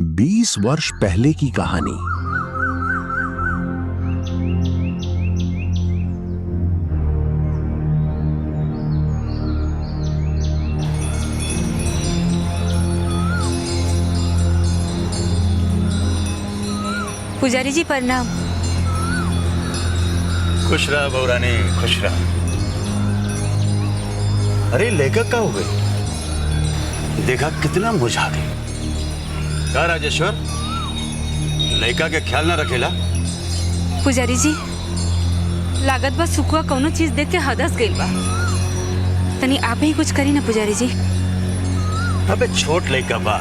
20 वर्ष पहले की कहानी। पुजारी जी प्रणाम। खुश रहा बहुरानी, खुश रहा। अरे लेखक का हो गई, देखा कितना मुरझा गई। क्या राजेश्वर, लड़का के ख्याल ना रखेला? पुजारी जी लागत बा सुकुआ कौनो चीज देख के हदस गइल बा। तनी आप ही कुछ करी ना पुजारी जी। अबे छोट लड़का बा,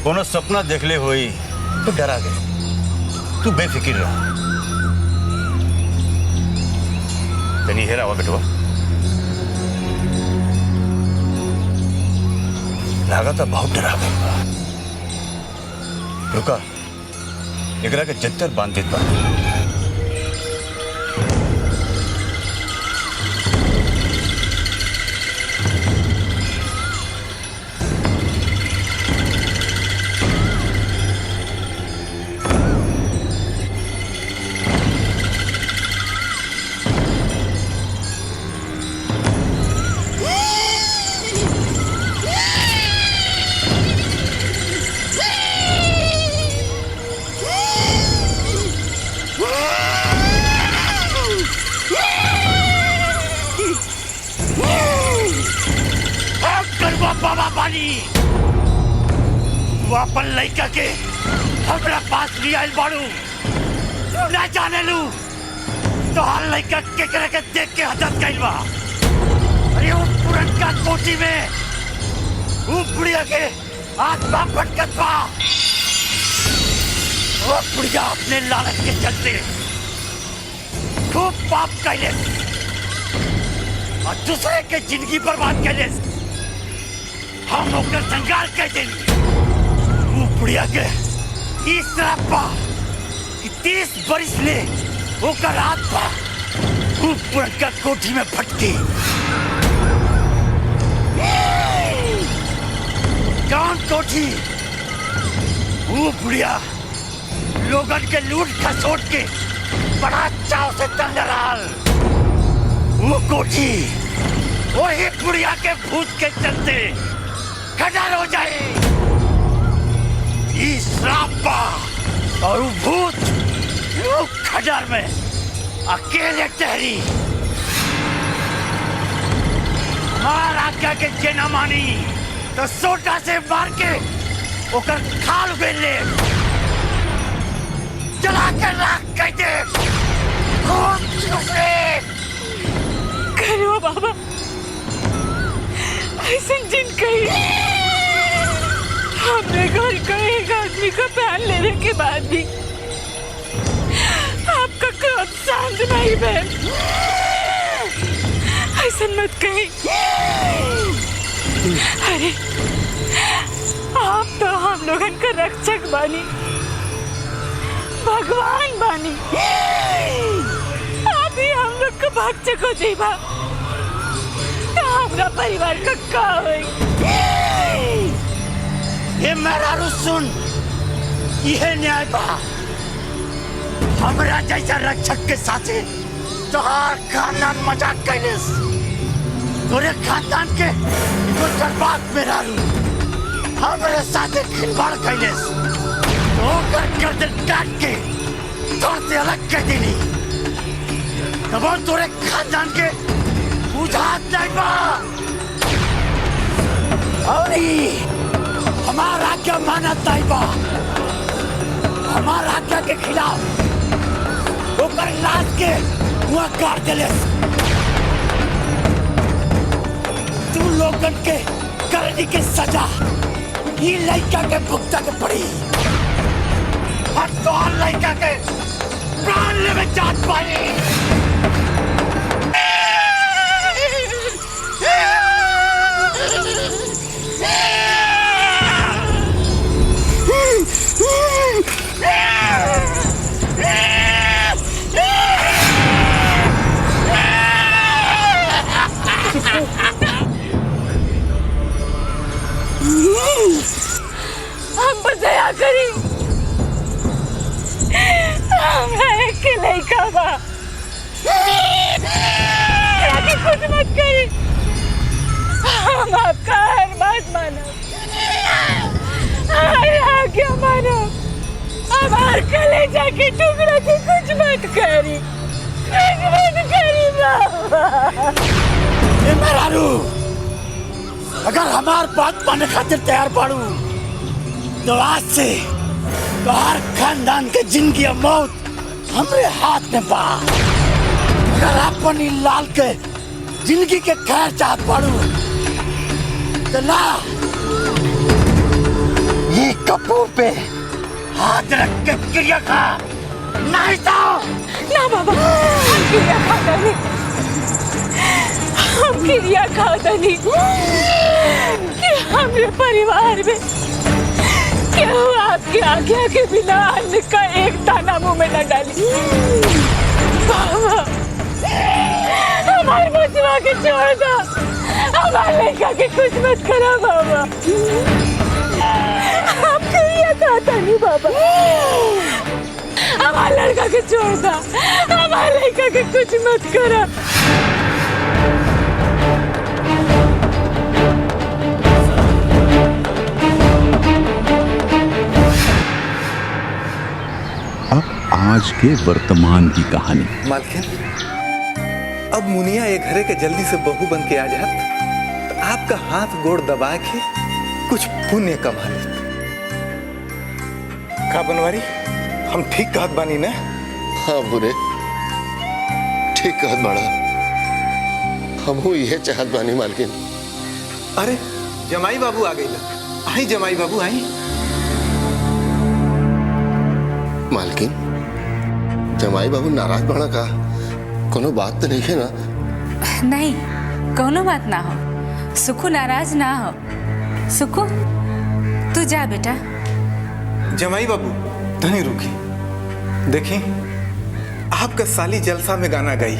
कोनो सपना देख ले होई तो डरा गए। तू बेफिक्र रहा। तनी हेरा हुआ बेटवा, लागत है बहुत डरा गई बा। रुका, एकरा के जत्तर बांध देत बा। बाबा बानी तू अपन लड़का के हमरा पास लिया आइल बाड़ू। ना जाने लू तो हर लड़का केकरा के देख के हदस गइल बा। अरे वो पुरनका कोठी में वो बुढ़िया के आत्मा भटकत बा। वो बुढ़िया अपने लालच के चलते खूब पाप कैले और दूसरे के जिंदगी बर्बाद कैले। हम ओकर संगार कर देंगे। वो बुढ़िया के इस तरह पा कि 30 बरिस ले ओकर रात पा वो पुरनका कोठी में भटकी। कौन कोठी? वो बुढ़िया लोगन के लूट खसोट के बड़ा चाव से तंग रहा। वो कोठी वही बुढ़िया के भूत के चलते खजार हो जाए। इस रापा और वो भूत वो खजार में अकेले ठहरी। मार आज्ञा के जेना मानी तो सोटा से मार के ओकर खाल बेले जला के राख कर दे। करो बाबा, ऐसा जिन कही हमने घर का एक आदमी का प्राण लेने के बाद भी आपका क्रोध शांत नहीं बहन। ऐसा मत कही। अरे आप तो हम लोगन का रक्षक बानी, भगवान बानी। आप ही हम लोग को भक्षक हो जाइबा तो हमरा परिवार का का होई? ये मेरा सुन, यह न्याय बा। हमरा जैसा रक्षक के साथे तोहार खानदान मजाक कैलिस। तोरे खानदान के तो बर्बाद मेरा हमरे साथे खिलवाड़ कैलिस। तो गर्दन काट के तोर से अलग कर देनी। तब तोरे खानदान के बुझात नहीं बा। और हमारा आज्ञा मानत नहीं बा। हमारा आज्ञा के खिलाफ ओकर लाश के हुआ काट देले। तू लोगन के करनी के सजा ये लड़का के भुगता के पड़ी। और तो लड़का के प्राण लेवे जात पाई। दया करी। हमरा एक लड़का बा, राजी कुछ मत करी। हम आपका हर बात मानो, हर आज्ञा मानो। हमार कलेजा के टुकड़ा के कुछ मत करी, कुछ मत करी बाबा। ए मेहरारू, अगर हमार बात माने खातिर तैयार बाड़ू तो आज से तोहार खानदान के जिंदगी और मौत हमरे हाथ में बा। अगर अपनी लाल के जिंदगी के खैर चाहत बाड़ू तो ला ये कपूर पे हाथ रख के क्रिया खा, नहीं तो ना बाबा, हम क्रिया खाता नहीं, हम क्रिया खाता नहीं कि हमारे परिवार में क्यों आपकी आज्ञा के बिना अन्न का एक दाना मुंह में न डाली। बाबा, हमारे बचवा के छोड़ दो, हमारे लड़का के कुछ मत करो बाबा। आप क्रिया खाता नहीं बाबा, हमारे लड़का के छोड़ दो, हमारे लड़का के कुछ मत करो। अब आज के वर्तमान की कहानी। मालकिन, अब मुनिया ये घरे के जल्दी से बहू बन के आ जात तो आपका हाथ गोड़ दबा के कुछ पुण्य कमा लेत। का बनवारी, हम ठीक कहत बानी ना? हाँ बुरे, ठीक कहत बाड़ा। हमहू यह चाहत बानी मालकिन। अरे जमाई बाबू आ गई। आई जमाई बाबू आई। मालकिन, जमाई बाबू नाराज बाड़ा का? कोनो बात तो नहीं है ना? नहीं, कोनो बात ना हो। सुखू नाराज ना हो। सुखू, तू जा बेटा। जमाई बाबू धनी रुकी, देखी आपका साली जलसा में गाना गाई,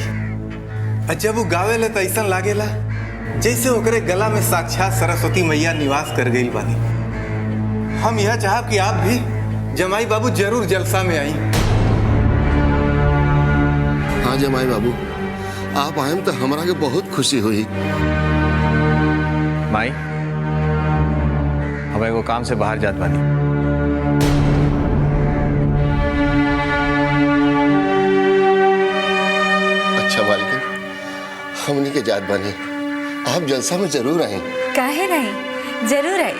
और जब वो गावे ले तो ऐसा लागेला जैसे ओकरे गला में साक्षात सरस्वती मैया निवास कर गई बानी। हम यह चाहब कि आप भी जमाई बाबू जरूर जलसा में आई। हाँ जमाई बाबू, आप आए तो हमारा के बहुत खुशी हुई। माई, हम एगो काम से बाहर जात बानी। अच्छा मालकिन, हमनी के जात बानी, आप जलसा में जरूर आए। काहे नहीं, जरूर आई।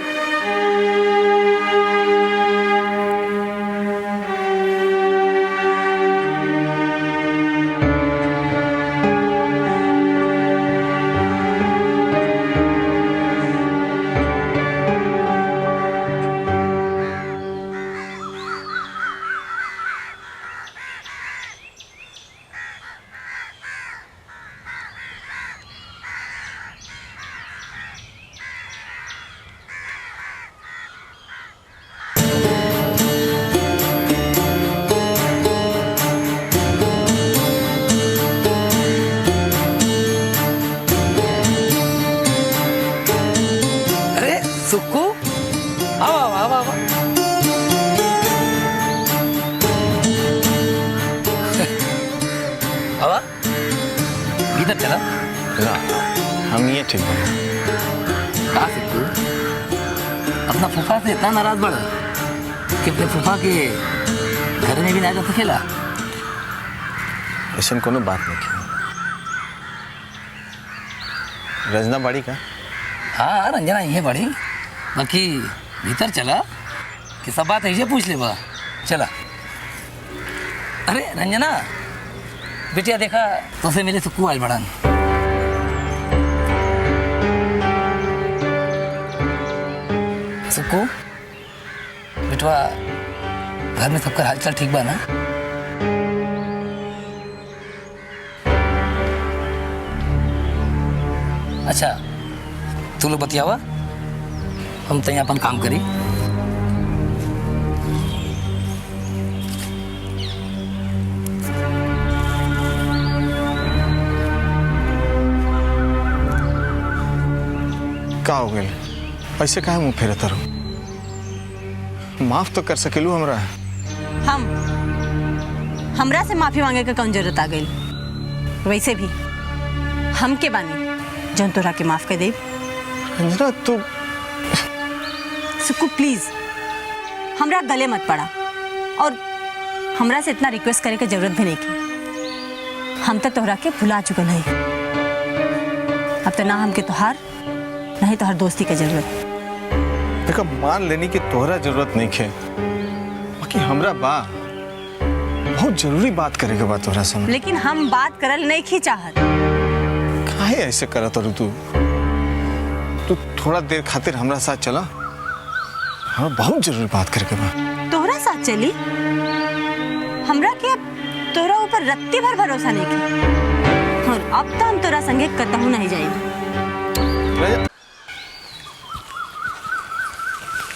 सुक्कू, आओ आओ आओ आओ। आवा, इधर चला। ना, हम ये ठीक है। कहाँ सुक्कू, अपना फूफा से इतना नाराज बढ़ा कि अपने फूफा के घर में भी ना जा सकेला। ऐसा कोनो बात नहीं की। रजना बाड़ी का? हाँ रंजना ये बड़ी, बाकी भीतर चला कि सब बात ऐसे पूछ ले बा। चला। अरे रंजना, बेटिया देखा तो से मेरे सुक्कू आज बढ़ान। सुक्कू बेटवा, घर में सबका हालचाल ठीक बा ना? अच्छा, तू लोग बतियावा, हम तो अपन काम करी। का हो गए? ऐसे काहे मुंह फेरत रहो? माफ तो कर सकेलू हमरा। हमरा से माफी मांगे का कौन जरूरत आ गई? वैसे भी हम के बानी जौन तोरा के माफ कर दे। रंजना तू सुक्कू प्लीज हमरा गले मत पड़ा और हमरा से इतना रिक्वेस्ट करे की जरूरत भी नहीं की। हम तो तोहरा के भुला चुकल है। अब तो ना हमके तोहार ना ही तोहार दोस्ती की जरूरत। देखा मान लेनी कि तोहरा जरूरत नहीं है, बाकी हमरा बा बहुत जरूरी बात करे के बात तोहरा से। लेकिन हम बात करल नहीं की चाहत। काहे ऐसे करत और तू थोड़ा देर खातिर हमरा साथ चला, हमरा बहुत जरूरी बात करे के बा। तोहरा साथ चली? हमरा के अब तोहरा ऊपर रत्ती भर भरोसा नहीं की और अब तो हम तोरा संगे कतहु नहीं जाएंगे।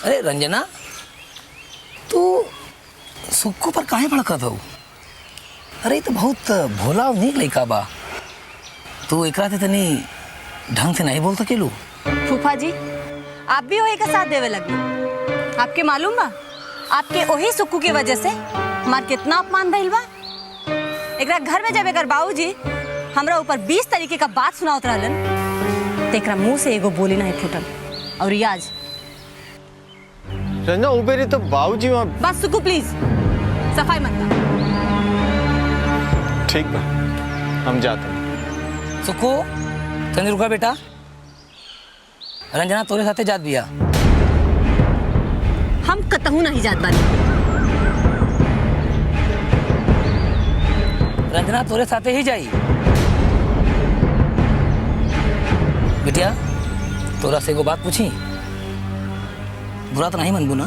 अरे रंजना, तू सुक्कू पर काहे भड़कत हो? अरे तो बहुत भोला और नीक लड़का बा। तू एकरा से तनी ढंग से नहीं बोल सकेलू? फूफा जी आप भी वही का साथ देवे लगे। आपके मालूम बा आपके वही सुक्कू की वजह से हमार कितना अपमान भइल बा। एकरा घर में जब एकर बाबूजी हमरा ऊपर 20 तरीके का बात सुनावत रहलन तो एकरा मुंह से एगो बोली नहीं फूटल। और ये आज रंजना उबेरी तो बाबूजी वहाँ। बस सुक्कू प्लीज सफाई मत कर। ठीक बा हम जाते हैं। सुक्कू तनी रुका बेटा, रंजना तोरे साथे जात बिया। हम कतहु नहीं जात बानी। रंजना तोरे साथे ही जाई। बिटिया तोरा से एगो बात पूछी, बुरा तो नहीं मनबू ना?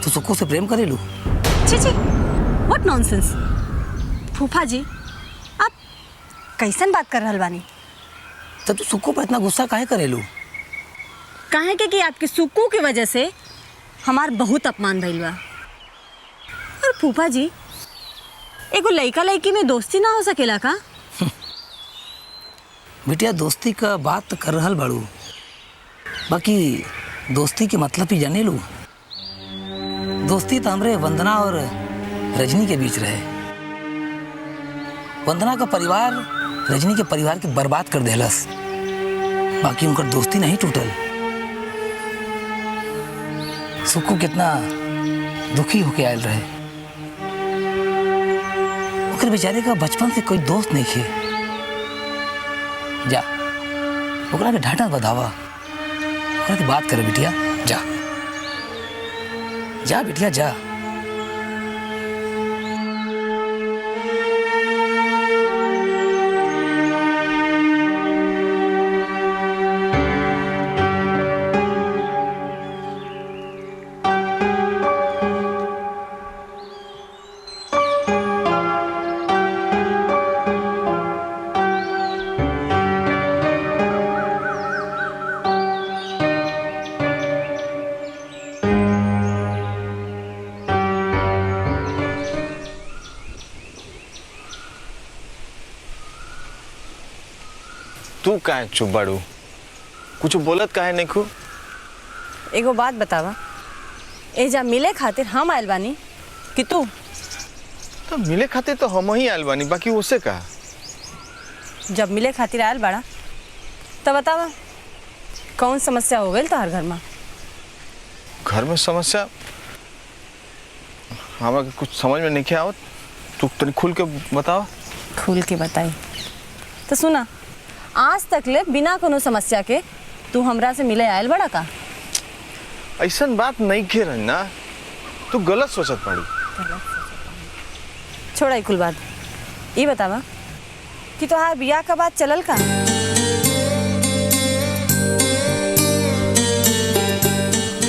तू सुक्कू से प्रेम करेलू? छी छी व्हाट नॉनसेंस। फूफा जी आप कैसन बात कर रहल बानी? तब तू सुक्कू पर इतना गुस्सा काहे करेलू? काहे के कि आपके सुक्कू की वजह से हमार बहुत अपमान भइल बा। और फूफा जी एगो लड़का लड़की में दोस्ती ना हो सकेला का? बिटिया दोस्ती का बात तो कर रहल बाड़ू, बाकी दोस्ती के मतलब ही जाने लू। दोस्ती तो हमरे वंदना और रजनी के बीच रहे। वंदना का परिवार रजनी के परिवार के बर्बाद कर देहलस, बाकी उनकर दोस्ती नहीं टूटल। सुक्कू कितना दुखी होके आयल रहे। ओकर बेचारे का बचपन से कोई दोस्त नहीं थे। जा ओकरा के ढांढा बधावा, ओकरा की बात करे बिटिया। जा जा बिटिया जा। तू काहे चुप बाड़ू? कुछ बोलत काहे नहीं खू? एगो बात बतावा, एजा मिले खातिर हम आयल बानी कि तू? तो मिले खातिर तो हम ही आयल बानी, बाकी उसे का? जब मिले खातिर आयल बाड़ा तब बतावा कौन समस्या हो गई तोहर घर में? घर में समस्या हमरा कुछ समझ में नहीं आवत। तू तनी खुल के बताओ। खुल के बताई तो सुना, आज तक ले बिना कोनो समस्या के तू हमरा से मिले आयल बड़ा का? ऐसन बात नहीं के रंजना, तू गलत सोचत पड़ी। छोड़ा कुल बात, ये बतावा कि तोहार बियाह का बात चलल का?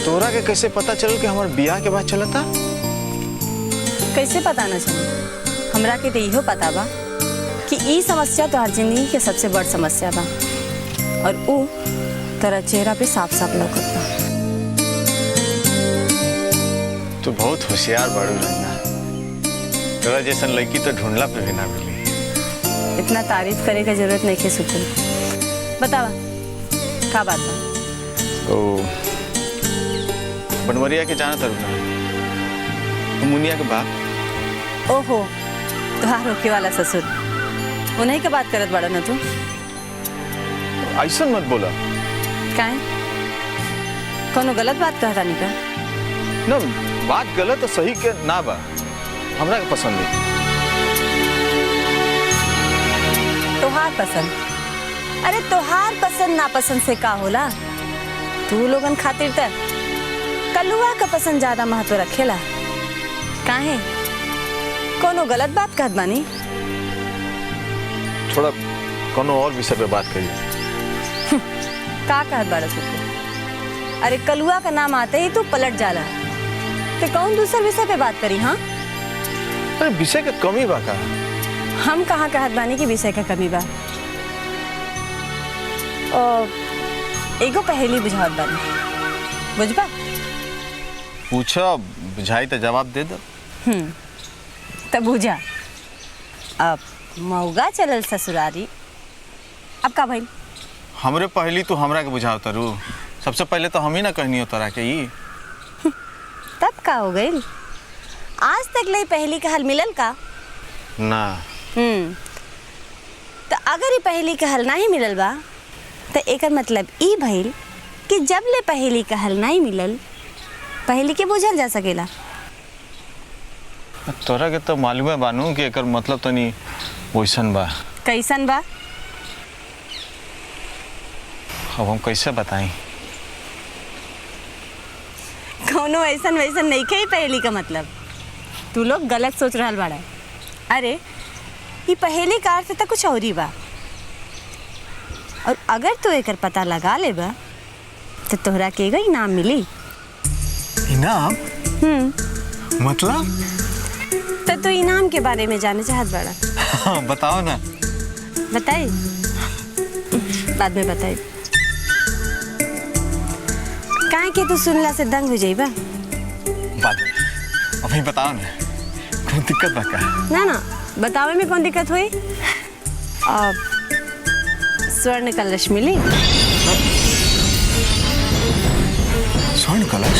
तोरा के कैसे पता चल कि हमार बियाह के बाद चलता? कैसे पता न चले? हमरा के तो इहो पता बा कि ई समस्या तोहार जिंदगी के सबसे बड़ समस्या बा और ऊ तेरा चेहरा पे साफ साफ लौकत बा। तू बहुत होशियार बाड़ू रंजना, तोरा जैसन लड़की तो ढूंढला पे भी ना मिली। इतना तारीफ करे का जरूरत नहीं है सुकून। बतावा का बात बा? तो बनवरिया के जाना तरुण तो मुनिया के बाप। ओहो, तुहार होके वाला ससुर उन्हीं के बात करत बड़ा ना तू। ऐसा मत बोला। काहे? कोनो गलत बात कहता नहीं का? ना, बात गलत तो सही के ना बा, हमरा के पसंद है। तोहार पसंद? अरे तोहार पसंद नापसंद से का होला? तू लोगन खातिर त कलुआ का पसंद ज्यादा महत्व रखेला। काहे? कोनो गलत बात कहत बानी? थोड़ा कोनो और विषय पे बात करिए। का कहत बाड़ा सुकू? अरे कलुआ का नाम आते ही तू पलट जाला। तो कौन दूसर विषय पे बात करी? हाँ, अरे विषय का कमी बा का? हम कहाँ कहत बानी कि विषय का कमी बा। एगो पहेली बुझावत बानी, बुझबा? पूछो, बुझाई तो जवाब दे दो। तब बुझा। अब मऊगा चलल ससुरारी, अब का भइल? हमरे पहली तू हमरा के बुझाव तरू। सबसे पहले तो हम ही ना कहनी हो तोरा के ई। तब का हो गइल? आज तक ले पहेली का हल मिलल का? ना। तो अगर ये पहेली का हल नहीं मिलल बा तो एकर मतलब ई भइल कि जब ले पहेली का हल नहीं मिलल, पहेली के बुझल जा सकेला। तोरा के तो मालूम है बानू कि एकर मतलब तो नहीं वैसन बा। कैसन बा? अब हम कैसे बताएं? कौनो ऐसन वैसन नहीं के पहेली का मतलब। तू लोग गलत सोच रहल बाड़ा। अरे ये पहेली का अर्थ तो कुछ और ही बा, और अगर तू एकर पता लगा लेबा तो तोहरा के एगो इनाम मिली। इनाम? मतलब? तो तू इनाम के बारे में जाने चाहत बाड़ा? हाँ, बताओ ना। बताई? बाद में बताई। काहे के तू सुनला से दंग हो जाइबा? बाद में। अभी बताओ ना, कोई दिक्कत बा का? ना ना, बतावे में कौन दिक्कत हुई? अब स्वर्ण कलश मिली। स्वर्ण कलश?